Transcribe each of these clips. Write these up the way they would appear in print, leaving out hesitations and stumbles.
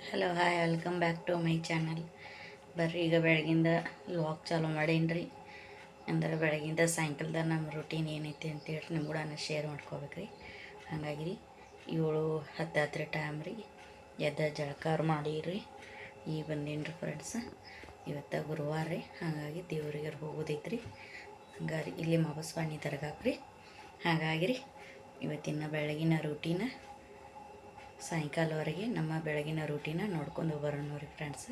Hello hi welcome back to my channel. ಬರ್ರಿ ಈಗ ಬೆಳಗಿಂದ ವ್ಲಾಗ್ ಚಾಲೂ ಮಾಡೀನಿ ರೀ. ಅಂದ್ರೆ ಬೆಳಗಿಂದ ಸಾಯಂಕಾಲದ ನಮ್ಮ ರೂಟೀನ್ ಏನೈತಿ ಅಂತೇಳಿ ನಿಮ್ಮ ಕೂಡ ಶೇರ್ ಮಾಡ್ಕೋಬೇಕ್ರಿ. ಹಾಗಾಗಿ ರೀ 7:10 ಹತ್ತಿರ ಟೈಮ್ ರೀ ಎದ್ದ ಜಳಕಾರ ಮಾಡೀರಿ. ಈಗ ಬಂದೀನಿ ರೀ ಫ್ರೆಂಡ್ಸ್. ಇವತ್ತು ಗುರುವಾರ ರೀ, ಹಾಗಾಗಿ ದೇವ್ರಿಗೆ ಹೋಗೋದೈತೆ ರೀ. ಹಂಗಾಗಿ ಇಲ್ಲಿ ಮಾಬಸ್ವಾಣಿ ದರ್ಗಾಕ್ರಿ. ಹಾಗಾಗಿ ರೀ ಇವತ್ತಿನ ಬೆಳಗಿನ ರೂಟೀನ ಸಾಯಂಕಾಲವರೆಗೆ ನಮ್ಮ ಬೆಳಗಿನ ರೂಟೀನ ನೋಡ್ಕೊಂಡು ಬರೋಣ ರೀ ಫ್ರೆಂಡ್ಸ್.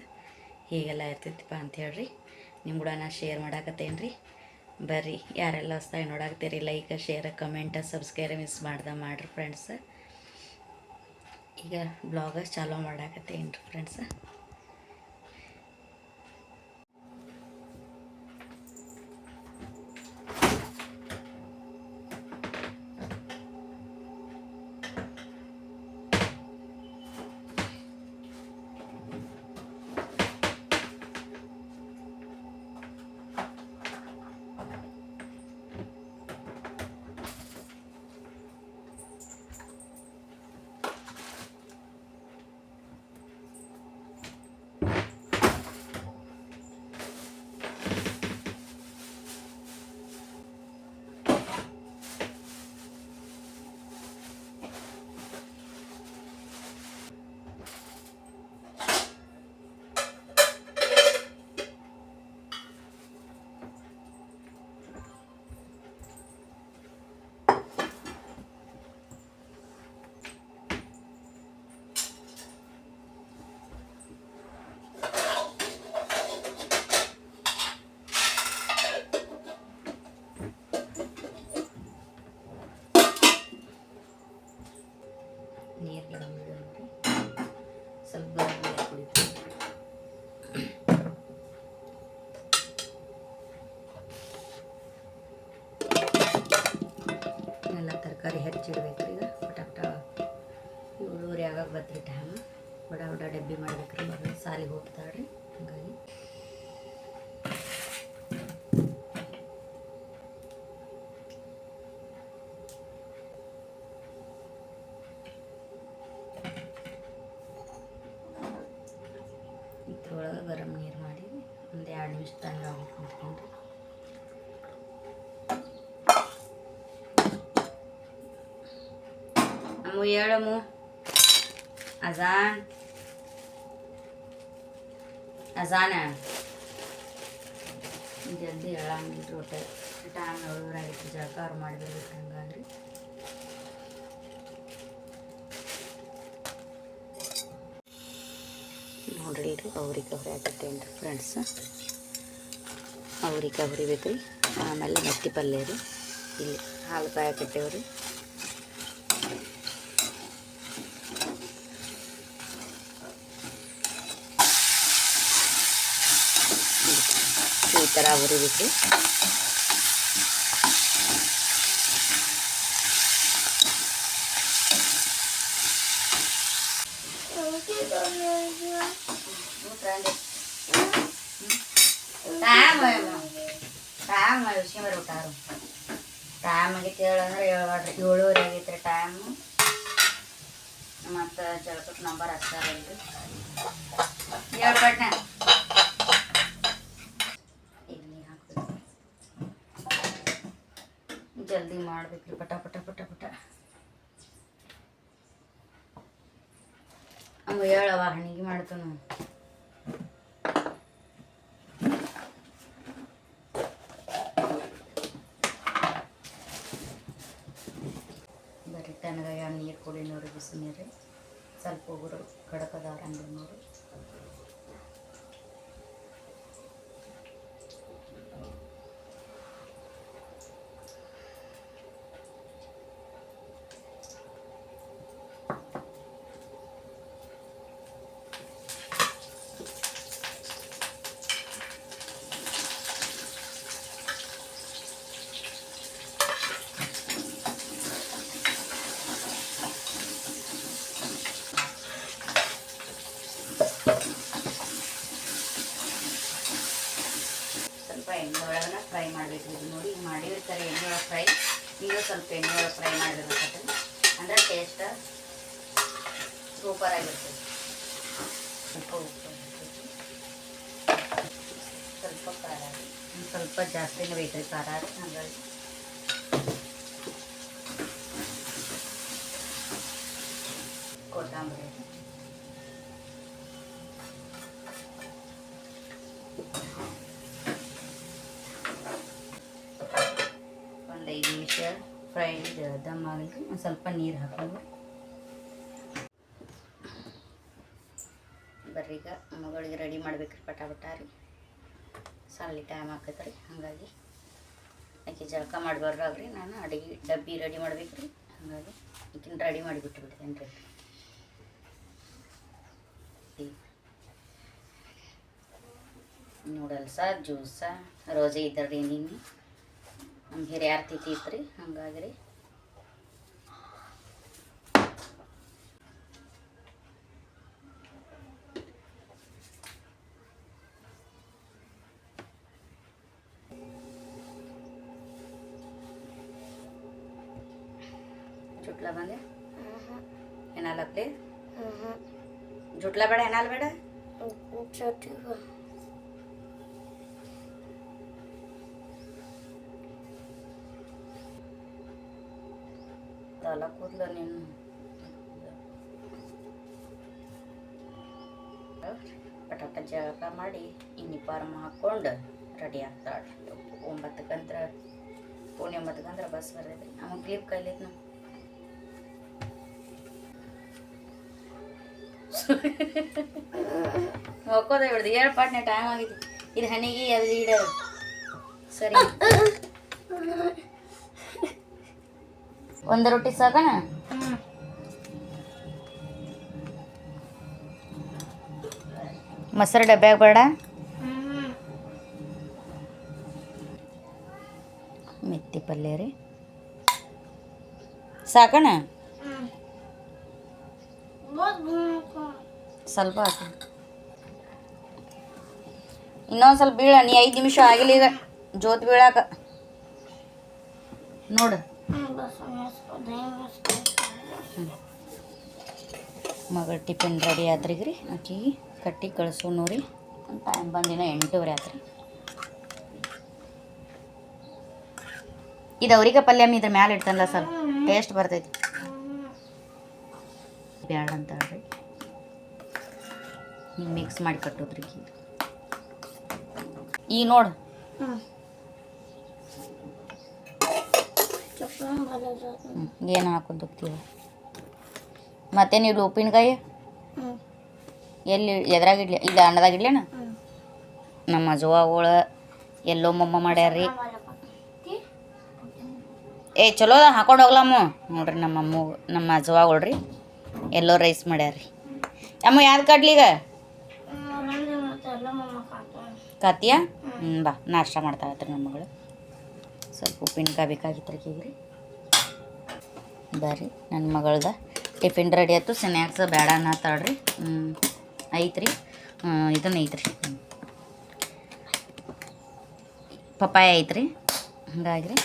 ಹೀಗೆಲ್ಲ ಇರ್ತೈತಿಪ್ಪ ಅಂಥೇಳ್ರಿ ನಿಮ್ಮ ಕೂಡ ಶೇರ್ ಮಾಡಾಕತ್ತೇನು ರೀ. ಬರ್ರಿ ಯಾರೆಲ್ಲ ಹೊಸ್ದಾಗಿ ನೋಡಾಕತ್ತೀರಿ like share comment subscribe miss ಮಾಡಿರಿ ಫ್ರೆಂಡ್ಸ್. ಈಗ ಬ್ಲಾಗ ಚಾಲೂ ಮಾಡಾಕತ್ತೇನು ರೀ ಫ್ರೆಂಡ್ಸ್. ನೀರು ಗರಂ ಇಡೋಣ್ರಿ, ಸ್ವಲ್ಪ ಗರಂ ನೀರು ಕುಡಿತೀವಿ. ಎಲ್ಲ ತರಕಾರಿ ಹೆಚ್ಚಿಡ್ಬೇಕ್ರಿ. ಈಗ ಪಟಾಪಟ 7:30 ಆಗಕ್ಕೆ ಬತ್ರಿ ಟೈಮ್. ಬಡ ಡಬ್ಬಿ ಮಾಡ್ಬೇಕ್ರಿ, ಮಗಳು ಸಾಲಿಗೆ ಹೋಗ್ತಾಳ್ರಿ. ಹಾಗಾಗಿ ಇದ್ರೊಳಗೆ ಗರಂ ನೀರು ಮಾಡಿ ಒಂದು 2 ನಿಮಿಷ ತನಕ ಆಗ್ಬೇಕು ಅಂದ್ಕೊಂಡ್ರಿ. ಅಮ್ಮು ಹೇಳಮ್ಮು, ಅಜಾನ್ ಅಜಾನ ಜಲ್ದಿ ಹೇಳಂಗಿಲ್ಲ ಒಟ್ಟು ಟೈಮ್ 7:30 ಆಗಿತ್ತು. ಜಳಕಾರ ಮಾಡಿಬಿಡ್ಬೇಕು. ಹಂಗಾದ್ರಿ ನೋಡ್ರಿ ರೀ ಅವ್ರಿಗೆ ಹಾಕತ್ತೇನು ರೀ ಫ್ರೆಂಡ್ಸ್. ಅವ್ರಿಗೆ ಹುರಿಬೇಕು ರೀ. ಆಮೇಲೆ ಮೆತ್ತಿ ಪಲ್ಯ ರೀ. ಇಲ್ಲಿ ಹಾಲು ಕಾಯಕತ್ತೇವ್ರಿ. ಈ ಥರ ಹುರಿಬೇಕು. ಟೈಮ್ ಶಿಮರ್ ಊಟಾರು ಟೈಮ್ ಆಗೈತೆ ಹೇಳಂದ್ರೆ 7:30 ಆಗೈತೆ ಟೈಮು. ಮತ್ತು ಜಳಕಕ್ಕೆ ನಂಬರ್ ಹಚ್ತಾರಲ್ರಿ. ಹೇಳ್ಬಟ್ನ ಇಲ್ಲಿ ಹಾಕ್ಬೇಕು. ಜಲ್ದಿ ಮಾಡ್ಬೇಕ್ರಿ, ಪಟ ಪಟ ಪಟ ಪಟ. ಅಮ್ಮ ಹೇಳವ ಹಣಿಗೆ ಮಾಡ್ತಾನು. ಬರೀ ತನಗ ನೀರು ಕುಡಿ ನೋಡಿ, ಬಿಸಿ ನೀರು ಸ್ವಲ್ಪ ಉಗುರು ಕಡಕದಾರ ಹಂಗೆ ನೋಡಿ. ಎಣ್ಣೆ ಒಳಗನ ಫ್ರೈ ಮಾಡಬೇಕು. ಇದು ನೋಡಿ ಈಗ ಮಾಡಿರ್ತಾರೆ ಎಣ್ಣೆ ಒಳಗೆ ಫ್ರೈ. ಈಗ ಸ್ವಲ್ಪ ಎಣ್ಣೆ ಒಳಗೆ ಫ್ರೈ ಮಾಡಬೇಕಾಗ್ತದೆ, ಅಂದರೆ ಟೇಸ್ಟ್ ಸೂಪರಾಗಿರ್ತದೆ. ಸ್ವಲ್ಪ ಉಪ್ಪು ಹಾಕ್ಬೇಕು. ಸ್ವಲ್ಪ ಖಾರ ರೀ, ಸ್ವಲ್ಪ ಜಾಸ್ತಿನೇ ಬೇಕು ರೀ ಖಾರ ರೀ. ಹಾಗಾಗಿ ಕೊತ್ತಂಬರಿ ಒಂದು 5 ನಿಮಿಷ ಫ್ರೈ ದಮ್ ಆಗಲಿ. ಒಂದು ಸ್ವಲ್ಪ ನೀರು ಹಾಕೋದು. ಬರ್ರಿ ಈಗ ಮಗಳಿಗೆ ರೆಡಿ ಮಾಡ್ಬೇಕ್ರಿ ಪಟ ರೀ. ಸಣ್ಣ ಟೈಮ್ ಆಕೈತೆ ರೀ. ಹಾಗಾಗಿ ಆಕೆ ಜಳಕ ಮಾಡಿ ಬರ್ರಾಗ್ರಿ ನಾನು ಅಡುಗೆ ಡಬ್ಬಿ ರೆಡಿ ಮಾಡ್ಬೇಕ್ರಿ. ಹಾಗಾಗಿ ಈಗಿನ ರೆಡಿ ಮಾಡಿಬಿಟ್ಟು ಬಿಡ್ತೇನೆ ರೀ. ನೂಡಲ್ಸ ಜ್ಯೂಸ ರೋಜೆ ಇದ್ದರಿ ನಿನ್ನೆ ನಮ್ಮ ಹಿರಿಯರ ತಿಥಿ ಇತ್ತು ರೀ. ಹಂಗಾಗಿ ರೀ जुटला बंदे एनाल अपने जुटला बड़ा एनाल बड़ा छोटी ताला ಕೂದಲ ನೀನು ಪಟಾಟ ಜಳಕ ಮಾಡಿ ಯೂನಿಫಾರ್ಮ್ ಹಾಕ್ಕೊಂಡು ರೆಡಿ ಆಗ್ತಾಳೆ. 9 ಪೌಣೆ 9 ಬಸ್ ಬರ್ತೈತಿ. ನಮಗೆ ಕ್ಲಿಪ್ ಕೈಲೈತಿ ನಾವು ಮಕ್ಕೋದ ಹಿಡ್ದು 7 ಪಾಟ್ನೆ ಟೈಮ್ ಆಗೈತಿ. ಇದು ಹನಿಗೆ ಅದು ಇಡ ಸರಿ. ಒಂದು ರೊಟ್ಟಿ ಸಾಕಣ? ಮೊಸರು ಡಬ್ಬ್ಯಾಗ ಬೇಡ? ಮೆತ್ತಿ ಪಲ್ಯ ರೀ ಸಾಕಣ? ಸ್ವಲ್ಪ ಹಾಕಿ ಇನ್ನೊಂದು ಸ್ವಲ್ಪ ಬೀಳ. ನೀ 5 ನಿಮಿಷ ಆಗಿಲ್ಲ ಈಗ ಜೋತ್ ಬೀಳಾಕ ನೋಡು. ಮಗಳ ಟಿಫಿನ್ ರೆಡಿ ಆದ್ರಿಗ್ರಿ. ಆಕಿಗೆ ಕಟ್ಟಿ ಕಳ್ಸೋನು ರೀ. ಟೈಮ್ ಬಂದಿನ 8:30 ಆತ್ರಿ. ಇದು ಅವ್ರಿಗೆ ಪಲ್ಯ ಇದ್ರ ಮ್ಯಾಲೆ ಇಡ್ತಾನಲ್ಲ ಸ್ವಲ್ಪ ಟೇಸ್ಟ್ ಬರ್ತೈತಿ. ಬ್ಯಾಡ ಅಂತ ಹೇಳ್ರಿ ಹಿಂಗೆ ಮಿಕ್ಸ್ ಮಾಡಿ ಕಟ್ಟೋದ್ರಿ. ಈಗ ನೋಡು ಏನು ಹಾಕೋದು ಹೋಗ್ತೀವ. ಮತ್ತೇನಿಲ್ಲ ಉಪ್ಪಿನಕಾಯಿ ಎಲ್ಲಿ ಎದ್ರಾಗಿಡ್ಲಿ? ಇಲ್ಲ ಅನ್ನದಾಗಿಡ್ಲೇನ? ನಮ್ಮ ಅಜ್ವಾಗಳು ಎಲ್ಲೋ ಮಮ್ಮ ಮಾಡ್ಯಾರ್ರಿ. ಚಲೋ ಹಾಕೊಂಡು ಹೋಗ್ಲಮ್ಮ ನೋಡ್ರಿ. ನಮ್ಮ ಅಜ್ವಾಗಳು ರೀ ಎಲ್ಲೋ ರೈಸ್ ಮಾಡ್ಯಾರ್ರಿ. ಅಮ್ಮ ಯಾವ್ದು ಕಡ್ಲಿಗ ಕಾತಿಯ? ಬಾ ನಾಷ್ಟ ಮಾಡ್ತಾ ಇರ್ತಾರೆ ನಮ್ಮ ಮಗಳು. ಸ್ವಲ್ಪ ಉಪ್ಪಿನಕಾಯಿ ಬೇಕಾಗಿತ್ತು ರೀ. ಬರ್ರಿ ನನ್ನ ಮಗಳದ ಟಿಫಿನ್ ರೆಡಿ ಆಯ್ತು. ಸ್ನ್ಯಾಕ್ಸ್ ಬೇಡ ಅನ್ನತ್ತಾಳ್ರಿ. ಐತ್ರಿ ಇದನ್ನ ಐತ್ರಿ ಪಪ್ಪಾಯ ಐತ್ರಿ. ಹಂಗಾಗಿ ರೀ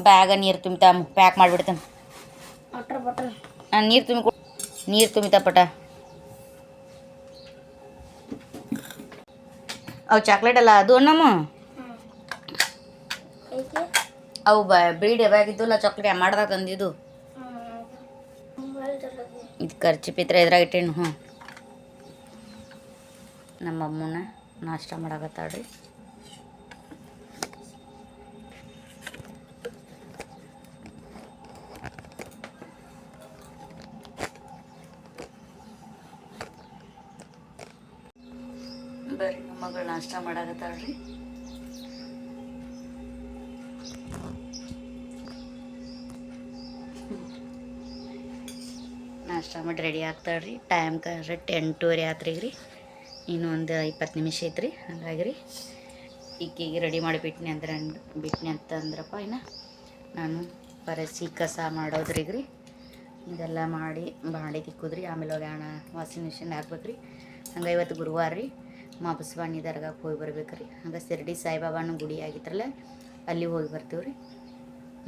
ಬ್ಯಾಗ ನೀರು ತುಂಬಿತಾ ಪ್ಯಾಕ್ ಮಾಡಿಬಿಡ್ತೇನೆ. ನೀರು ತುಂಬಿತಾ ಪಟ. ಅವು ಚಾಕ್ಲೇಟ್ ಅಲ್ಲ ಅದು ನಮ್ಮ ಅವು ಬೀಡಿ ಯಾವಾಗಿದ್ದುಲ್ಲ ಚಾಕ್ಲೇಟ್ ಮಾಡ್ದಾಗ ತಂದಿದ್ದು. ಇದು ಖರ್ಚು ಪಿತ್ರ ಇದ್ರಾಗ ಇಟ್ಟೇನು. ನಮ್ಮ ಅಮ್ಮನ ನಾಷ್ಟ ಮಾಡಾಕತ್ತಾಳ್ರಿ. ಬರ್ರಿ ನಮ್ಮ ಮಗಳು ನಾಷ್ಟ ಮಾಡಾಕತ್ತಾಳ್ರಿ. ನಾಷ್ಟ ಮಾಡಿ ರೆಡಿ ಆಗ್ತಾಳ್ರಿ. ಟೈಮ್ ಕರೆಕ್ಟ್ 8:30 ಆತ್ರಿಗ್ರಿ. ಇನ್ನೂ ಒಂದು 20 ನಿಮಿಷ ಐತ್ರಿ. ಹಾಗಾಗಿ ರೀ ಈಕೆಗೆ ರೆಡಿ ಮಾಡಿ ಬಿಟ್ನಿ ಅಂತಂದ್ರಪ್ಪ. ಇನ್ನು ನಾನು ಪರಸಿ ಕಸ ಮಾಡೋದ್ರಿಗ್ರಿ ಇದೆಲ್ಲ ಮಾಡಿ ತಿಕ್ಕೋದ್ರಿ. ಆಮೇಲೆ ಹೋಗ್ಯಾಣ ವಾಷಿಂಗ್ ಮಿಷಿನ್ ಹಾಕ್ಬೇಕ್ರಿ. ಹಂಗೆ ಇವತ್ತು ಗುರುವಾರ ರೀ. ಮಾಬಸ್ವಾಣಿ ದರ್ಗಾಕ್ಕೆ ಹೋಗಿ ಬರ್ಬೇಕ್ರಿ. ಹಂಗೆ ಶಿರ್ಡಿ ಸಾಯಿಬಾಬಾನ ಗುಡಿ ಆಗಿತ್ರಲ್ಲ ಅಲ್ಲಿ ಹೋಗಿ ಬರ್ತೀವಿ ರೀ.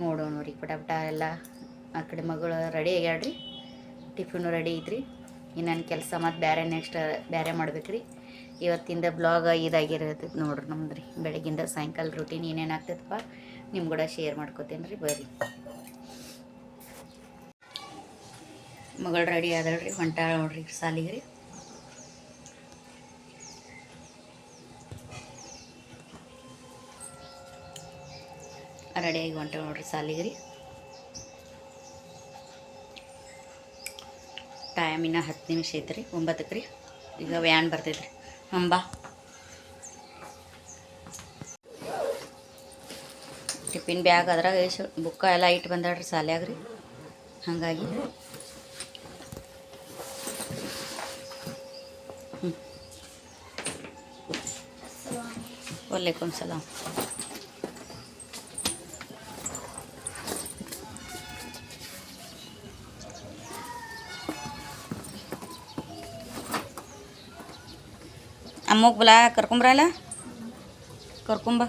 ನೋಡೋಣ ರೀ ಪಟ ಎಲ್ಲ. ಆ ಕಡೆ ಮಗಳು ರೆಡಿ ಆಗ್ಯಾಳ್ರಿ. ಟಿಫಿನು ರೆಡಿ ಐತ್ರಿ. ಇನ್ನೊಂದು ಕೆಲಸ ಮತ್ತು ಬೇರೆ ನೆಕ್ಸ್ಟ್ ಬೇರೆ ಮಾಡ್ಬೇಕು ರೀ. ಇವತ್ತಿಂದ ಬ್ಲಾಗ್ ಇದಾಗಿರ್ತೈತೆ ನೋಡ್ರಿ ನಮ್ದು ರೀ. ಬೆಳಗಿಂದ ಸಾಯಂಕಾಲ ರೂಟೀನ್ ಏನೇನು ಆಗ್ತೈತಪ್ಪ ನಿಮ್ಮ ಕೂಡ ಶೇರ್ ಮಾಡ್ಕೋತೇನೆ ರೀ. ಬರ್ರಿ. ಮಗಳು ರೆಡಿ ಆದಳ್ರಿ, ಹೊಂಟಾಳ ನೋಡ್ರಿ ಸಾಲಿಗೆ ರೀ. ರೆಡಿಯಾಗಿ ಹೊಂಟಾಳ ನೋಡ್ರಿ ಸಾಲಿಗೆ ರೀ. ಟೈಮ್ ಇನ್ನೂ 10 ನಿಮಿಷ ಐತೆ ರೀ, 9ಕ್ಕೆ ರೀ. ಈಗ ವ್ಯಾನ್ ಬರ್ತೈತೆ ರೀ. ಬಾ. ಟಿಫಿನ್ ಬ್ಯಾಗ್ ಅದ್ರಾಗ ಬುಕ್ಕ ಎಲ್ಲ ಇಟ್ಟು ಬಂದಾಳ್ರಿ ಸಾಲ್ಯಾಗ ರೀ. ಹಾಗಾಗಿ ವಲೈಕುಮ್ ಸಲಾಮ್. ಅಮ್ಮಗ್ ಬಲ ಕರ್ಕೊಂಬ್ರಲ್ಲ, ಕರ್ಕೊಂಬ.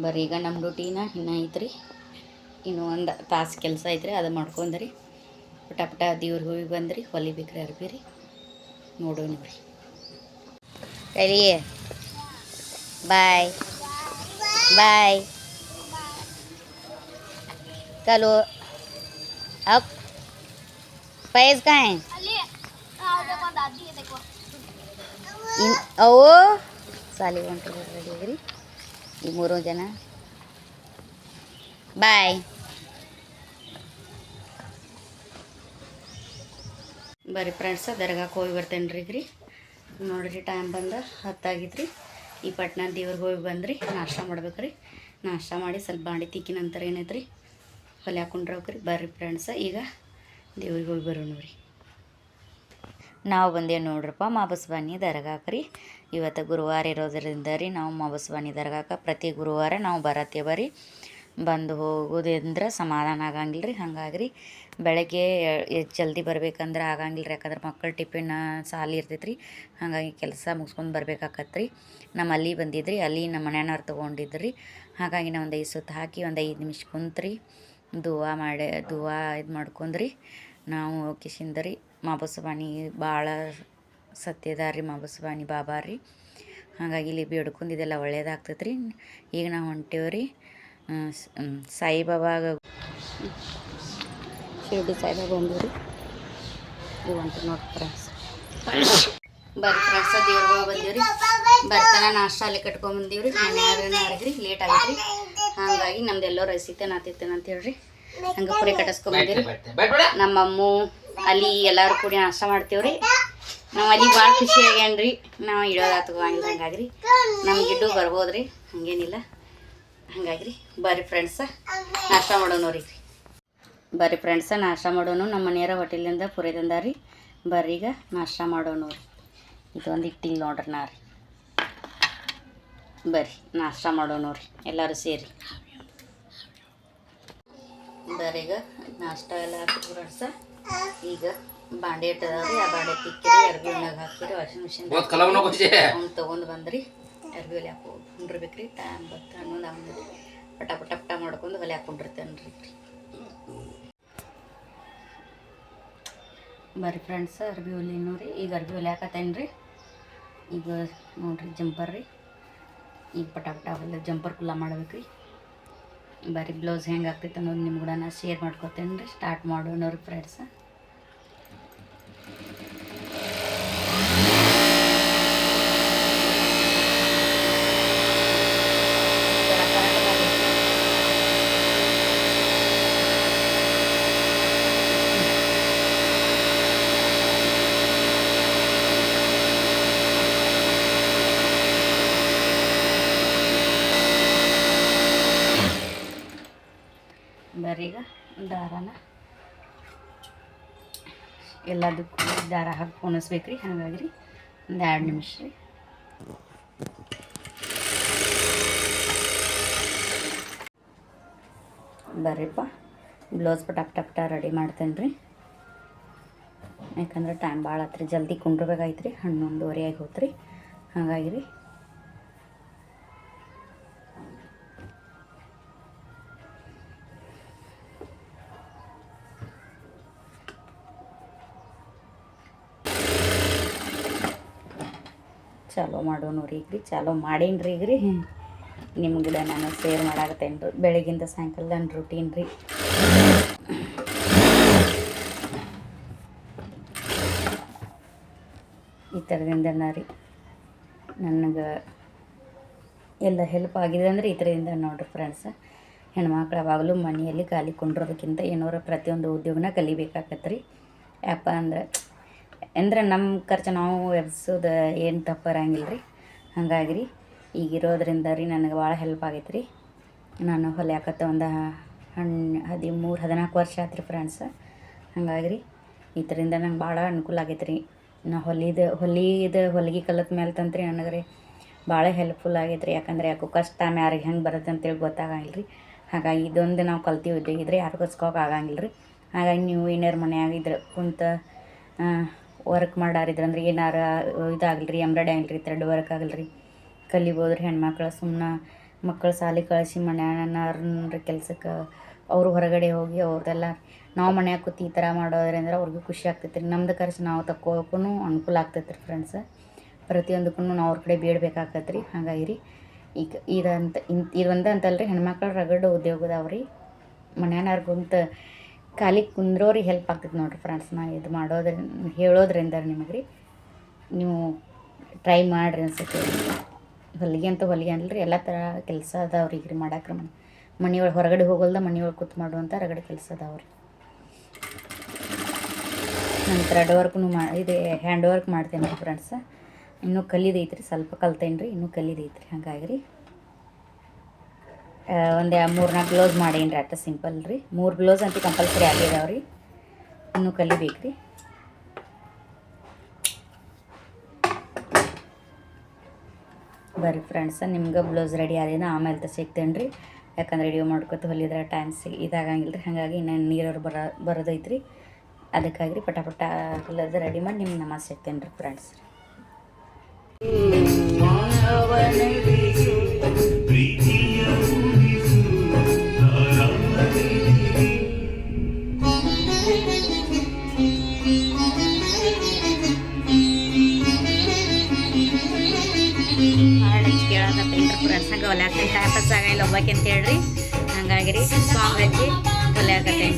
ಬರ್ರಿ, ಈಗ ನಮ್ಮ ಡ್ಯೂಟಿನ ಇನ್ನೂ ಐತ್ರಿ. ಇನ್ನೂ ಒಂದು ತಾಸು ಕೆಲಸ ಐತ್ರಿ, ಅದು ಮಾಡ್ಕೊಂಡ್ರಿ ಪಟ ದೇವ್ರಿಗೆ ಹೋಗಿ ಬಂದ್ರಿ. ಹೊಲಿಬೇಕ್ರಿ ಅರ್ಬಿ ರೀ. ನೋಡೋಣ ರೀ. ಕರಿ ಬಾಯ್ ಬಾಯ್. चलो अब पैस कहाँ है? ओ साली ರೆಡಿ ಈ 3 ಜನ. ಬಾಯ್. ಬರ್ರಿ ಫ್ರೆಂಡ್ಸ, ದರ್ಗಾಕ್ಕೆ ಹೋಗಿ ಬರ್ತೇನೆ ರೀ. ನೋಡಿರಿ ಟೈಮ್ ಬಂದು 10 ಆಗಿತ್ತು ರೀ. ಈ ಪಟ್ನ ದೇವ್ರಿಗೆ ಹೋಗಿ ಬಂದ್ರಿ. ನಾಷ್ಟ ಮಾಡ್ಬೇಕು ರೀ. ನಾಷ್ಟ ಮಾಡಿ ಸ್ವಲ್ಪ ಬಾಂಡೆ ತಿಕ್ಕಿ ನಂತರ ಏನೈತೆ ರೀ ಹೊಲೆ ಹಾಕೊಂಡ್ರವ್ರಿ. ಬರ್ರಿ ಫ್ರೆಂಡ್ಸ, ಈಗ ದೇವ್ರಿಗೆ ಹೋಗಿ ಬರೋಣ ರೀ. ನಾವು ಬಂದೇವು ನೋಡ್ರಪ್ಪ ಮಾಬಸ್ಬಾನಿ ದರ್ಗಾಕ್ಕೆ ರೀ. ಇವತ್ತು ಗುರುವಾರ ಇರೋದ್ರಿಂದ ರೀ ನಾವು ಮಾಬಸ್ಬಾನಿ ದರ್ಗಾಕ್ಕೆ ಪ್ರತಿ ಗುರುವಾರ ನಾವು ಬರತ್ತೇವೆ ರೀ. ಬಂದು ಹೋಗೋದಂದ್ರೆ ಸಮಾಧಾನ ಆಗಂಗಿಲ್ಲ ರೀ. ಹಾಗಾಗಿ ರೀ ಬೆಳಗ್ಗೆ ಜಲ್ದಿ ಬರ್ಬೇಕಂದ್ರೆ ಆಗಂಗಿಲ್ಲ ರೀ. ಯಾಕಂದ್ರೆ ಮಕ್ಕಳು ಟಿಫಿನ್ ಸಾಲಿ ಇರ್ತೈತೆ ರೀ. ಹಾಗಾಗಿ ಕೆಲಸ ಮುಗಿಸ್ಕೊಂಡು ಬರ್ಬೇಕಾಕತ್ತೆ ರೀ. ನಮ್ಮ ಅಲ್ಲಿ ಬಂದಿದ್ರಿ, ಅಲ್ಲಿ ನಮ್ಮ ಮನೆಯವ್ರು ತೊಗೊಂಡಿದ್ರಿ. ಹಾಗಾಗಿ ನಾವು ಒಂದು 5 ಸುತ್ತು ಹಾಕಿ ಒಂದು 5 ನಿಮಿಷ ಕುಂತ್ರಿ ದುವಾ ಇದು ಮಾಡ್ಕೊಂಡ್ರಿ. ನಾವು ಕಿಶಿಂದರಿ ಮಾಬಸ್ಬಾನಿ ಭಾಳ ಸತ್ಯದ ರೀ ಮಾಬಸ್ಬಾನಿ ಬಾಬಾ ರೀ. ಹಾಗಾಗಿ ಇಲ್ಲಿ ಬೇಡ್ಕೊಂಡಿದ್ದೆಲ್ಲ ಒಳ್ಳೇದಾಗ್ತೈತೆ ರೀ. ಈಗ ನಾವು ಹೊಂಟೇವ್ರಿ ಸಾಯಿಬಾಬಾಗ, ಶಿರ್ಡಿ ಸಾಯಿಬಾಬಾ ಬಂದೀವ್ರಿ. ಇವು ಹೊಂಟು ನೋಡಿ ಫ್ರೆಂಡ್ಸ್. ಬರ್ರಿ ಫ್ರೆಂಡ್ಸ, ದೇವ್ರಿಗೆ ಬಂದೀವ್ರಿ. ಬರ್ತಾನೆ ನಾಷ್ಟ ಅಲ್ಲಿ ಕಟ್ಕೊಂಬಂದೀವ್ರಿ. ಮನೆಯಾಗ್ರಿ ಲೇಟ್ ಆಗೈತೆ ರೀ. ಹಾಗಾಗಿ ನಮ್ದೆಲ್ಲೋ ರೈಸಿತೇನೆ ಆತಿತ್ತೇನೆ ಅಂತ ಹೇಳ್ರಿ ಹಂಗೆ ಪುರಿ ಕಟ್ಟಿಸ್ಕೊಂಬಂದಿರಿ. ನಮ್ಮಮ್ಮು ಅಲ್ಲಿ ಎಲ್ಲರೂ ಕೂಡಿ ನಾಷ್ಟ ಮಾಡ್ತೀವ್ರಿ. ನಾವು ಅಲ್ಲಿ ಭಾಳ ಖುಷಿ ಆಗ್ಯಾನ್ರಿ. ನಾವು ಇಡೋದಾತಂಗಿಲ್ಲ. ಹಂಗಾಗ್ರಿ ನಮ್ಮ ಗಿಡ್ಡು ಬರ್ಬೋದ್ರಿ, ಹಂಗೇನಿಲ್ಲ. ಹಂಗಾಗ್ರಿ ಬರ್ರಿ ಫ್ರೆಂಡ್ಸ, ನಾಷ್ಟ ಮಾಡೋಣ ರೀ. ಬರ್ರಿ ಫ್ರೆಂಡ್ಸ, ನಾಷ್ಟ ಮಾಡೋಣ. ನಮ್ಮ ಮನೆಯವರ ಹೋಟೆಲಿಂದ ಪುರಿ ತಂದಾರಿ. ಬರ್ರಿ ಈಗ ನಾಷ್ಟ ಮಾಡೋಣ ರೀ. ಇದೊಂದು ಇಟ್ಟಿಲ್ಲ ನೋಡ್ರಿ ನಾ ರೀ. ಬರ್ರಿ ನಾಷ್ಟ ಮಾಡೋಣ ರೀ ಎಲ್ಲರೂ ಸೇರಿ. ಬರ್ರಿ ಈಗ ನಾಷ್ಟ ಎಲ್ಲ ಹಾಕಿರಿ ಫ್ರೆಂಡ್ಸ. ಈಗ ಬಾಂಡೆ ಇಟ್ಟದಾವ್ರಿ. ಆ ಬಾಂಡೆ ತಿಕ್ಕಿರಿ, ಅರ್ಬಿ ಒಳಗೆ ಹಾಕಿರಿ, ವಾಷಿಂಗ್ ಮಿಷಿನ್ ಅವ್ನು ತೊಗೊಂಡು ಬಂದ್ರಿ. ಅರ್ಬಿ ಹೊಲಿ ಹಾಕೊಂಡಿರ್ಬೇಕ್ರಿ. ಟೈಮ್ ಬತ್ತ 11 ಆಮೇಲೆ ಪಟ ಮಾಡ್ಕೊಂಡು ಹೊಲಿ ಹಾಕೊಂಡಿರ್ತೇನೆ ರೀ. ಬರ್ರಿ ಫ್ರೆಂಡ್ಸ, ಅರ್ಬಿ ಹೊಲಿ ನೋಡ್ರಿ. ಈಗ ಅರ್ಬಿ ಹೊಲಿ ಹಾಕತ್ತೇನೆ ರೀ. ಈಗ ನೋಡ್ರಿ ಜಂಪರ್ ರೀ. ಈಗ ಪಟ ಹೊಲ ಜಂಪರ್ ಕುಲ್ಲ ಮಾಡ್ಬೇಕ್ರಿ. ಬರ್ರಿ ಬ್ಲೌಸ್ ಹೆಂಗೆ ಆಗ್ತೈತೆ ಅನ್ನೋದು ನಿಮ್ಗೆ ಕೂಡ ನಾನು ಶೇರ್ ಮಾಡ್ಕೊತೇನೆ ರೀ. ಸ್ಟಾರ್ಟ್ ಮಾಡೋಣ ರೀ ಫ್ರೆಂಡ್ಸ. ಬರ್ರಿ ಈಗ ದಾರಾನ ಎಲ್ಲದಕ್ಕೂ ದಾರ ಹಾಕಿ ಪೋಣಿಸ್ಬೇಕು ರೀ. ಹಾಗಾಗಿ ರೀ ಒಂದು 2 ನಿಮಿಷ ರೀ. ಬರ್ರಿಪ್ಪ ಬ್ಲೌಸ್ ಪಟ ರೆಡಿ ಮಾಡ್ತೇನೆ ರೀ. ಯಾಕಂದ್ರೆ ಟೈಮ್ ಭಾಳ ಆತ್ರಿ, ಜಲ್ದಿ ಕುಂಡ್ರಬೇಕಾಯ್ತು ರೀ. 11:30 ಆಗಿ ಹೋತ್ರಿ. ಹಾಗಾಗಿ ರೀ ಚಾಲೂ ಮಾಡೋನು ರೀ ಈಗ ರೀ ಚಾಲೂ ಮಾಡೀನಿ ರೀ ಈಗ ರೀ ನಿಮ್ಗೆ ನಾನು ಶೇರ್ ಮಾಡಾಕತ್ತೇನೆ ರೀ ಬೆಳಗಿಂದ ಸಾಯಂಕಾಲ ನನ್ನ ರೂಟೀನ್ ರೀ. ಈ ಥರದಿಂದನ ರೀ ನನಗೆ ಎಲ್ಲ ಹೆಲ್ಪ್ ಆಗಿದೆ ಅಂದರೆ ಈ ಥರದಿಂದ ನೋಡಿರಿ ಫ್ರೆಂಡ್ಸ್. ಹೆಣ್ಮಕ್ಳು ಯಾವಾಗಲೂ ಮನೆಯಲ್ಲಿ ಖಾಲಿ ಕೊಂಡಿರೋದಕ್ಕಿಂತ ಏನಾರ ಪ್ರತಿಯೊಂದು ಉದ್ಯೋಗನ ಕಲಿಬೇಕಾಗತ್ತೆ ರೀ. ಯಾಪ ಅಂದ್ರೆ ನಮ್ಮ ಖರ್ಚು ನಾವು ಎಬ್ಸೋದು ಏನು ತಪ್ಪಿರಂಗಿಲ್ಲ ರೀ. ಹಾಗಾಗಿ ರೀ ಈಗಿರೋದ್ರಿಂದ ರೀ ನನಗೆ ಭಾಳ ಹೆಲ್ಪ್ ಆಗೈತೆ ರೀ. ನಾನು ಹೊಲಿಯಾಕತ್ತ ಒಂದು 13-14 ವರ್ಷ ಆಯ್ತು ರೀ ಫ್ರೆಂಡ್ಸ್. ಹಾಗಾಗಿ ರೀ ಈ ಥರದಿಂದ ನಂಗೆ ಭಾಳ ಅನುಕೂಲ ಆಗೈತೆ ರೀ. ನಾ ಹೊಲಿಗೆ ಕಲಿತ ಮೇಲೆ ತಂತ್ರಿ ನನಗೆ ರೀ ಭಾಳ ಹೆಲ್ಪ್ಫುಲ್ ಆಗೈತೆ ರೀ. ಯಾಕಂದ್ರೆ ಯಾಕೋ ಕಷ್ಟ ಟೈಮ್ ಯಾರಿಗೆ ಹೆಂಗೆ ಬರುತ್ತೆ ಅಂತೇಳಿ ಗೊತ್ತಾಗಂಗಿಲ್ಲ ರೀ. ಹಾಗಾಗಿ ಇದೊಂದು ನಾವು ಕಲ್ತೀವಿದ್ರೆ ಯಾರಿಗೂ ಹಚ್ಕೋಕೆ ಆಗಂಗಿಲ್ಲ ರೀ. ಹಾಗಾಗಿ ನೀವು ಏನಾರು ಮನೆಯಾಗಿದ್ರೆ ಕುಂತ ವರ್ಕ್ ಮಾಡಾರಿದ್ರೆ ಅಂದ್ರೆ ಏನಾರು ಇದಾಗಲಿ ರೀ, ಎಂಬ್ರಾಯ್ಡಿ ಆಗಲಿ ರೀ, ಥ್ರೆಡ್ ವರ್ಕ್ ಆಗಲಿ ರೀ ಕಲಿಬೋದು ರೀ. ಹೆಣ್ಮಕ್ಳು ಸುಮ್ಮನೆ ಮಕ್ಕಳು ಶಾಲೆಗೆ ಕಳಿಸಿ ಮನೆಯವ್ರ ಕೆಲ್ಸಕ್ಕೆ ಅವರು ಹೊರಗಡೆ ಹೋಗಿ ಅವ್ರದ್ದೆಲ್ಲ ನಾವು ಮನ್ಯಾಗ ಕೂತು ಈ ಥರ ಮಾಡೋದ್ರಿಂದ ಅವ್ರಿಗೂ ಖುಷಿ ಆಗ್ತೈತೆ ರೀ. ನಮ್ದು ಖರ್ಚು ನಾವು ತಕ್ಕೋಕ್ಕೂ ಅನುಕೂಲ ಆಗ್ತೈತೆ ರೀ ಫ್ರೆಂಡ್ಸ್. ಪ್ರತಿಯೊಂದಕ್ಕೂ ನಾವು ಅವ್ರ ಕಡೆ ಬೇಡಬೇಕಾಗತ್ತೆ ರೀ. ಹಾಗಾಗಿ ರೀ ಈಗ ಇದೊಂದು ಅಂತಲ್ಲ ರೀ, ಹೆಣ್ಮಕ್ಳು ರಗಡು ಉದ್ಯೋಗದವ್ರಿ. ಮನೆಯವ್ರು ಕುಂತು ಖಾಲಿ ಕುಂದ್ರೋರಿಗೆ ಹೆಲ್ಪ್ ಆಗ್ತೈತೆ ನೋಡಿರಿ ಫ್ರೆಂಡ್ಸ್. ನಾ ಇದು ಹೇಳೋದ್ರಿಂದ ನಿಮಗೆ ರೀ ನೀವು ಟ್ರೈ ಮಾಡಿರಿ ಅನ್ಸುತ್ತೆ. ಹೊಲಿಗೆ ಅನ್ರಿ ಎಲ್ಲ ಥರ ಕೆಲಸ ಅದಾವ್ರಿಗೆ ರೀ ಮಾಡಾಕ್ರಿ. ಮನೆಯೊಳಗೆ ಹೊರಗಡೆ ಹೋಗಲ್ದ ಮನೆಯೊಳಗೆ ಕೂತ್ ಮಾಡುವಂಥ ರಗಡೆ ಕೆಲಸ ಅದಾವ್ರಿ. ನಾನು ಥ್ರೆಡ್ ವರ್ಕ್ನು ಇದು ಹ್ಯಾಂಡ್ ವರ್ಕ್ ಮಾಡ್ತೇನೆ ರೀ ಫ್ರೆಂಡ್ಸ್. ಇನ್ನೂ ಕಲಿದೈತ್ರಿ, ಸ್ವಲ್ಪ ಕಲ್ತೇನೆ ರೀ, ಇನ್ನೂ ಕಲಿದೈತ್ರಿ. ಹಾಗಾಗಿ ರೀ ಒಂದು 3-4 ಬ್ಲೌಸ್ ಮಾಡೀನಿ ರೀ. ಅಷ್ಟು ಸಿಂಪಲ್ ರೀ. 3 ಬ್ಲೌಸ್ ಅಂತೂ ಕಂಪಲ್ಸರಿ ಆಗಿದಾವೆ ರೀ. ಇನ್ನೂ ಕಲಿಬೇಕು ರೀ. ಬರ್ರಿ ಫ್ರೆಂಡ್ಸ, ನಿಮ್ಗೆ ಬ್ಲೌಸ್ ರೆಡಿ ಆದಿನ ಆಮೇಲೆ ಸಿಗ್ತೇನೆ ರೀ. ಯಾಕಂದ್ರೆ ರೆಡಿ ಮಾಡ್ಕೊತ ಹೊಲಿದ್ರೆ ಟೈಮ್ ಇದಾಗಂಗಿಲ್ಲ ರೀ. ಹಾಗಾಗಿ ನಾನು ನೀರವ್ರು ಬರೋದೈತ್ರಿ. ಅದಕ್ಕಾಗಿ ರೀ ಪಟ ಹೊಲದ ರೆಡಿ ಮಾಡಿ ನಿಮ್ಗೆ ನಮಾಜ್ ಸಿಗ್ತೇನೆ ರೀ ಫ್ರೆಂಡ್ಸ್. ಫ್ರೆಂಡ್ಸ್ ಹಂಗೆ ಹೊಲ್ಯಾಕತ್ತೇನೆ. ಟೈಮ್ ಪಾಸ್ ಆಗಂಗಿಲ್ಲ ಒಬ್ಬಾಕಿ ಅಂತ ಹೇಳ್ರಿ. ಹಂಗಾಗಿ ರೀ ಸಾಂಗ್ ಹಚ್ಚಿ ಹೊಲ್ಯಾಕತ್ತೇನೆ.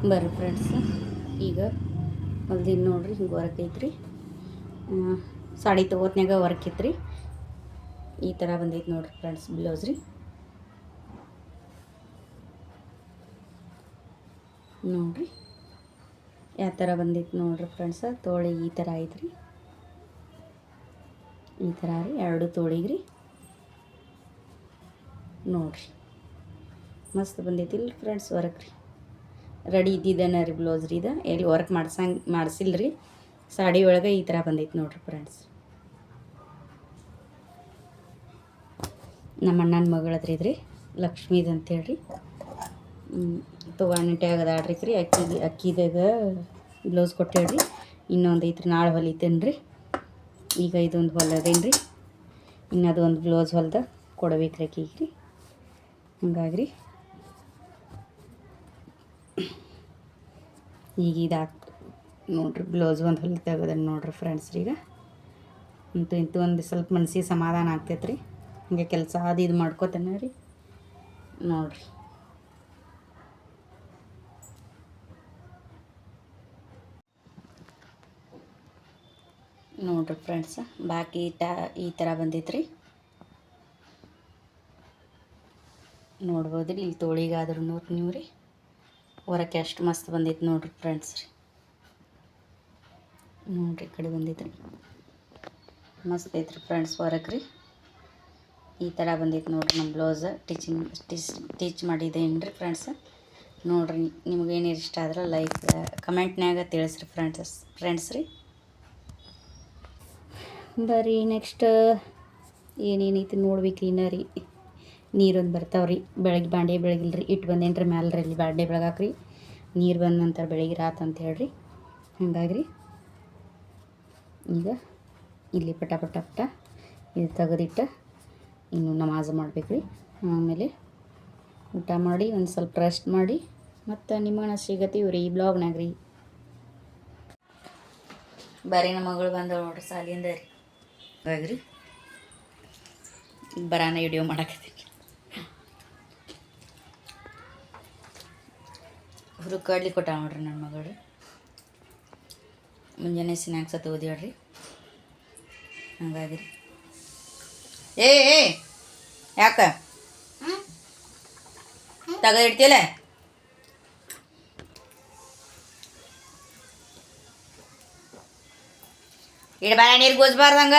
ಬರ್ರಿ ಫ್ರೆಂಡ್ಸ್, ಈಗ ಹೊಲ್ದಿನ ನೋಡ್ರಿ ಹಿಂಗೆ ವರ್ಕ್ ಐತ್ರಿ. ಸಾಡಿ ತಗೋತ್ನಾಗ ವರ್ಕ್ ಇತ್ತು ಈ ಥರ ಬಂದೈತೆ ನೋಡ್ರಿ ಫ್ರೆಂಡ್ಸ್ ಬ್ಲೌಸ್ ರೀ. ನೋಡ್ರಿ ಯಾವ ಥರ ಬಂದೈತೆ ನೋಡ್ರಿ ಫ್ರೆಂಡ್ಸ. ತೋಳಿ ಈ ಥರ ಐತ್ರಿ. ಈ ಥರ ರೀ 2 ತೋಳಿಗೆ ರೀ. ನೋಡ್ರಿ ಮಸ್ತ್ ಬಂದೈತಿಲ್ಲ ಫ್ರೆಂಡ್ಸ್ ವರ್ಕ್ ರೀ. ರೆಡಿ ಇದ್ದಿದ್ದೇನೆ ರೀ ಬ್ಲೌಸ್ ರೀ. ಇದು ಎಲ್ಲಿ ವರ್ಕ್ ಮಾಡಿಸಿಲ್ಲ ರೀ. ಸಾಡಿ ಒಳಗೆ ಈ ಥರ ಬಂದೈತೆ ನೋಡ್ರಿ ಫ್ರೆಂಡ್ಸ್. ನಮ್ಮ ಅಣ್ಣನ ಮಗಳದ್ರಿ ಇದ್ರಿ, ಲಕ್ಷ್ಮೀದು ಅಂತೇಳ್ರಿ. ತೊಗೊಂಡಿಟ್ಟೆ ಆಗದಾಡ್ರಿ ರೀ. ಅಕ್ಕಿದಾಗ ಬ್ಲೌಸ್ ಕೊಟ್ಟೇಳ್ರಿ. ಇನ್ನೊಂದು ಐತ್ರಿ, ನಾಳೆ ಹೊಲಿತೇನೆ ರೀ. ಈಗ ಇದೊಂದು ಹೊಲದೇನು ರೀ, ಇನ್ನದು ಒಂದು ಬ್ಲೌಸ್ ಹೊಲ್ದ ಕೊಡ್ಬೇಕು ರೀ ಈಗ ರೀ. ಹಂಗಾಗಿ ರೀ ಈಗ ಇದು ನೋಡ್ರಿ ಬ್ಲೌಸ್ ಒಂದು ಹೊಲಿಗೆ ತೆಗದನ್ನು ನೋಡ್ರಿ ಫ್ರೆಂಡ್ಸ್. ಈಗ ಇಂತೂ ಒಂದು ಸ್ವಲ್ಪ ಮನಸ್ಸಿಗೆ ಸಮಾಧಾನ ಆಗ್ತೈತೆ ರೀ. ಹಂಗೆ ಕೆಲಸ ಅದು ಇದು ಮಾಡ್ಕೋತೇನೆ ರೀ. ನೋಡ್ರಿ ಫ್ರೆಂಡ್ಸ್ ಬಾಕಿ ಈ ಥರ ಬಂದೈತ್ರಿ. ನೋಡ್ಬೋದು ರೀ. ಇಲ್ಲಿ ತೋಳಿಗಾದ್ರೂ ನೀವು ರೀ ಹೊರಕ್ಕೆ ಎಷ್ಟು ಮಸ್ತ್ ಬಂದೈತೆ ನೋಡ್ರಿ ಫ್ರೆಂಡ್ಸ್ ರೀ. ನೋಡ್ರಿ ಈ ಕಡೆ ಬಂದೈತ್ರಿ, ಮಸ್ತ್ ಐತ್ರಿ ಫ್ರೆಂಡ್ಸ್ ವರ್ಕ್ ರೀ. ಈ ಥರ ಬಂದೈತೆ ನೋಡ್ರಿ ನಮ್ಮ ಬ್ಲೌಸ್ ಸ್ಟಿಚ್ ಮಾಡಿದ್ದೇನು ರೀ ಫ್ರೆಂಡ್ಸ್. ನೋಡ್ರಿ ನಿಮಗೇನು ಇಷ್ಟ ಆದ್ರೆ ಲೈಕ್ ಕಮೆಂಟ್ನಾಗ ತಿಳಿಸ್ರಿ ಫ್ರೆಂಡ್ಸ್ ರೀ. ಬರೀ ನೆಕ್ಸ್ಟ್ ಏನೇನೈತಿ ನೋಡ್ಬೇಕು ರೀ. ರೀ ನೀರೊಂದು ಬರ್ತಾವ್ರಿ. ಬೆಳಗ್ಗೆ ಬಾಂಡೆ ಬೆಳಗಿಲ್ಲ ರೀ, ಇಟ್ಟು ಬಂದೇನು ರೀ ಮ್ಯಾಲೆ ರೀ. ಅಲ್ಲಿ ಬಾಂಡೆ ಬೆಳಗಾಕ್ರಿ, ನೀರು ಬಂದ ನಂತರ ಬೆಳಗ್ಗೆ ರಾತ್ ಅಂತ ಹೇಳ್ರಿ. ಹಾಗಾಗಿ ರೀ ಈಗ ಇಲ್ಲಿ ಪಟ ಇದು ತೆಗೆದಿಟ್ಟು ಇನ್ನು ನಮಾಜ್ ಮಾಡ್ಬೇಕು ರೀ. ಆಮೇಲೆ ಊಟ ಮಾಡಿ ಒಂದು ಸ್ವಲ್ಪ ರೆಸ್ಟ್ ಮಾಡಿ ಮತ್ತು ನಿಮಗೆ ಸಿಗತ್ತೀವಿ ರೀ ಈ ಬ್ಲಾಗ್ನಾಗ ರೀ. ಬರೀ ನಮ್ಮ ಮಗಳು ಬಂದಳು ನೋಡ್ರಿ ಸಾಲಿಂದ ರೀ ಹಾಗಾಗ್ರಿ ಬರಾನ ವಿಡಿಯೋ ಮಾಡಕತ್ತೀನಿ ಹುರು ಕಡ್ಲಿ ಕೊಟ್ಟ ನೋಡ್ರಿ ನನ್ನ ಮಗಳು ಮುಂಜಾನೆ ಸ್ನ್ಯಾಕ್ಸ್ ಅದು ಓದ್ಯಾಡ್ರಿ ಹಂಗಾಗಿ ಏ ಯಾಕ ತೆಗೆದಿಡ್ತಿಲ್ಲ ಇಡಬಾರ ನೀರು ಗೋಸ್ಬಾರ್ದಂಗ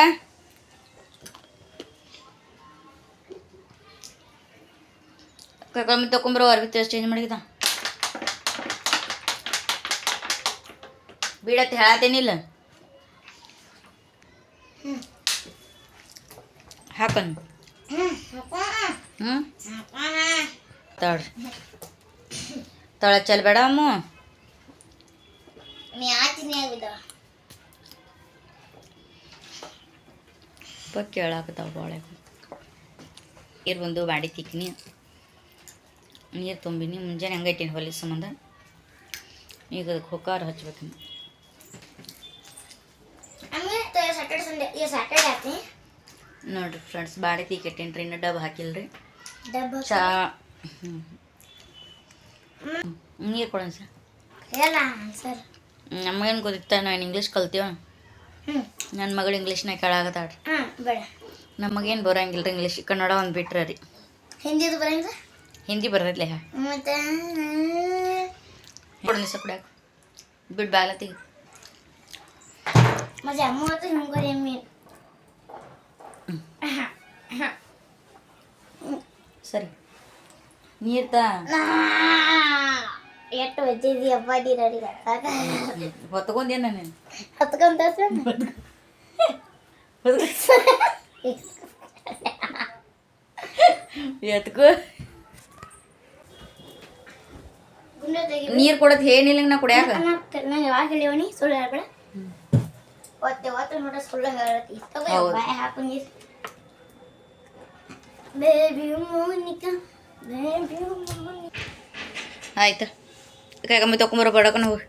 ಕರ್ಕೊಂಬ ತಕೊಂಬರೋ ಅರ್ಬಿ ಚೇಂಜ್ ಮಾಡಿದ ಬೀಡತ್ತೆ ಹೇಳತ್ತೇನಿಲ್ಲ ಹಾಕನ್ ತಡ್ರಿ ತಳ ಚಲ್ಬೇಡ ಅಮ್ಮ ಕೇಳಾಕತ್ತಾವ ಭಾಳ ಇರ್ ಬಂದು ಬಾಡಿ ತಿಕ್ಕಿನಿ ನೀರು ತುಂಬಿನಿ ಮುಂಜಾನೆ ಹಂಗೈಟೀನಿ ಹೊಲಿ ಸಂಬಂಧ ಈಗ ಅದಕ್ಕೆ ಹುಕ್ಕಾರ ಹಚ್ಬೇಕು ನೋಡ್ರಿ ಫ್ರೆಂಡ್ಸ್ ಬಾಡಿ ತಿಕ್ಕಿಟ್ಟೇನಿ ರೀ ಇನ್ನು ಡಬ್ಬ ಹಾಕಿಲ್ರಿ ಚಾ ನೀರು ಕೊಡೋಣ ಸರ್ ನಮಗೇನು ಗೊತ್ತಿತ್ತ ನಾವು ಇಂಗ್ಲೀಷ್ ಕಲ್ತೀವ ನನ್ನ ಮಗಳು ಇಂಗ್ಲೀಷ್ನಾಗ ಕೇಳಾಗತ್ತಾಳ್ರಿ ನಮಗೇನು ಬರೋಂಗಿಲ್ಲ ರೀ ಇಂಗ್ಲೀಷ್ ಕನ್ನಡ ಒಂದು ಬಿಟ್ರೆ ರೀ ಹಿಂದಿ ಬರ್ತೈತ್ಲೆ ಕೊಡೋಣ ಸರ್ ಕುಡಿಯಾಕ ಬಿಟ್ಟು ಬಾಗ್ಲತ್ತೀಗ ಸರಿ ನೀರು ತಾ ಎಷ್ಟು ವಜ್ಜಿದಿ ಹಬ್ಬ ನೀರಿಗೆ ಹೊತ್ಕೊಂಡೇನ ನೀನು ಹತ್ಕೊಂತ ಎತ್ಕೋ ನೀರು ಕೊಡೋದು ಏನಿಲ್ಲ ನಾ ಕುಡಿಯಾಕ ನಂಗೆ ಯಾವಾಗ ಹೇಳಿವನಿ ಸುಳ್ಳು ಹೇಳ್ಬೇಡ ಒತ್ತು ನೋಡ್ರೆ ಸುಳ್ಳು ಹೇಳತ್ತಿ ಬಾಯ್ ಹಾಕು ನೀರು ಬೇಬಿ ಮೋನಿಕಾ ಬೇಬಿ ಮೋನಿಕಾ ಆಯ್ತು ಕೈಗಮ್ಮಿ ತೊಗೊಂಬರೋ ಬಡಕನ ಹೋಗಿ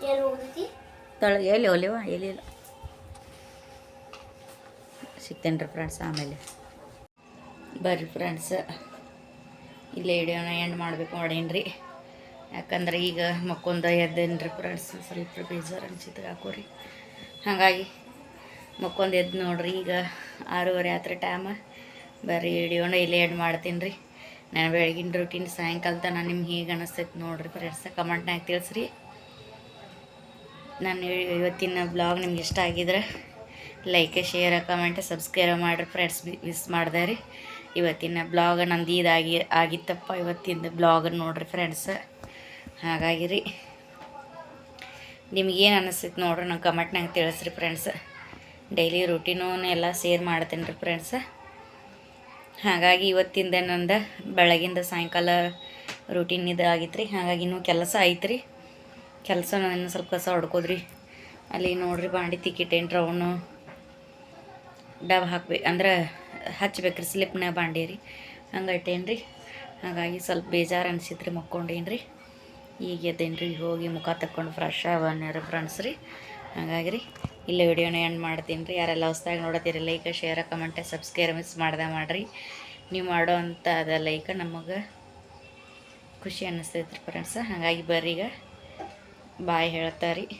ಎಲ್ಲಿ ಹೋಗ್ತೈತಿ ತಳ ಎಲ್ಲಿ ಒಲಿವ ಎಲ್ಲಿಲ್ಲ ಸಿಗ್ತೇನೆ ರೀ ಫ್ರೆಂಡ್ಸ್ ಆಮೇಲೆ ಬರ್ರಿ ಫ್ರೆಂಡ್ಸ್ ಇಲ್ಲೇ ವಿಡಿಯೋನ ಎಂಡ್ ಮಾಡಬೇಕು ಮಾಡೇನಿ ರೀ ಯಾಕಂದ್ರೆ ಈಗ ಮಕ್ಕೊಂದ ಎದ್ದೇನು ರೀ ಫ್ರೆಂಡ್ಸ್ ಸ್ವಲ್ಪ ಬೇಜಾರು ಅನ್ಸಿತ್ತು ಹಾಕೋರಿ ಹಾಗಾಗಿ ಮಕ್ಕೊಂದು ಎದ್ದು ನೋಡ್ರಿ ಈಗ 6:30 ಆತ್ರಿ ಟೈಮ್ ಬರ್ರಿ ವಿಡಿಯೋನ ಇಲ್ಲೇ ಎಂಡ್ ಮಾಡ್ತೀನಿ ರೀ ನಾನು ಬೆಳಗಿನ ರೂಟೀನ್ ಸಾಯಂಕಾಲದ ನಾನು ನಿಮ್ಗೆ ಹೇಗೆ ಅನ್ನಿಸ್ತೈತೆ ನೋಡಿರಿ ಫ್ರೆಂಡ್ಸ್ ಕಮೆಂಟ್ನಾಗ ತಿಳಿಸ್ರಿ ನಾನು ಇವತ್ತಿನ ಬ್ಲಾಗ್ ನಿಮ್ಗೆ ಇಷ್ಟ ಆಗಿದ್ರೆ ಲೈಕ್ ಶೇರ್ ಕಮೆಂಟ್ ಸಬ್ಸ್ಕ್ರೈಬ್ ಮಾಡಿರಿ ಫ್ರೆಂಡ್ಸ್ ಮಿಸ್ ಮಾಡ್ದೆ ರೀ ಇವತ್ತಿನ ಬ್ಲಾಗ್ ನಂದು ಆಗಿತ್ತಪ್ಪ ಇವತ್ತಿನ ಬ್ಲಾಗ್ ನೋಡಿರಿ ಫ್ರೆಂಡ್ಸ್ ಹಾಗಾಗಿ ರೀ ನಿಮ್ಗೇನು ಅನ್ನಿಸ್ತೈತೆ ನೋಡ್ರಿ ನಂಗೆ ಕಮೆಂಟ್ನಾಗ ತಿಳಿಸ್ರಿ ಫ್ರೆಂಡ್ಸ್ ಡೈಲಿ ರೂಟೀನು ಎಲ್ಲ ಶೇರ್ ಮಾಡ್ತೀನಿ ರೀ ಫ್ರೆಂಡ್ಸ್ ಹಾಗಾಗಿ ಇವತ್ತಿಂದ ನಂದು ಬೆಳಗಿಂದ ಸಾಯಂಕಾಲ ರೂಟೀನ್ ಇದು ಆಗಿತ್ತು ರೀ ಹಾಗಾಗಿ ಇನ್ನೂ ಕೆಲಸ ಐತೆ ರೀ ಕೆಲಸ ಇನ್ನು ಸ್ವಲ್ಪ ಕಸ ಹೊಡ್ಕೋದ್ರಿ ಅಲ್ಲಿ ನೋಡ್ರಿ ಬಾಂಡಿ ತಿಕ್ಕಿಟ್ಟೇನು ರೌನು ಡಬ್ ಹಾಕ್ಬೇಕು ಅಂದ್ರೆ ಹಚ್ಬೇಕ್ರಿ ಸ್ಲಿಪ್ನ ಬಾಂಡಿ ರೀ ಹಂಗೆ ಇಟ್ಟೇನು ರೀ ಹಾಗಾಗಿ ಸ್ವಲ್ಪ ಬೇಜಾರು ಅನ್ಸಿತ್ತು ರೀ ಮಕ್ಕೊಂಡೇನು ರೀ ಈಗ ಎದ್ದೇನು ರೀ ಹೋಗಿ ಮುಖ ತಕ್ಕೊಂಡು ಫ್ರೆಶ್ ಆಗಣ್ಣ ಫ್ರೆಂಡ್ಸ್ ರೀ ಹಾಗಾಗಿ ರೀ ಇಲ್ಲೇ ವಿಡಿಯೋನ ಎಂಡ್ ಮಾಡ್ತೀನಿ ರೀ ಯಾರೆಲ್ಲ ಹೊಸ್ದಾಗಿ ನೋಡತ್ತೀರಿ like share comment subscribe miss ಮಾಡ್ದೆ ಮಾಡಿರಿ ನೀವು ಮಾಡೋ ಅಂಥ ಅದ ಲೈಕ್ ನಮಗೆ ಖುಷಿ ಅನ್ನಿಸ್ತೈತೆ ರೀ ಫ್ರೆಂಡ್ಸ್ ಹಾಗಾಗಿ ಬರ್ರಿ ಈಗ ಬಾಯ್ ಹೇಳ್ತಾರೆ ರೀ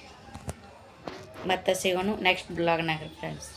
ಮತ್ತೆ ಸಿಗೋಣ ನೆಕ್ಸ್ಟ್ ಬ್ಲಾಗ್ನಾಗ ರೀ ಫ್ರೆಂಡ್ಸ್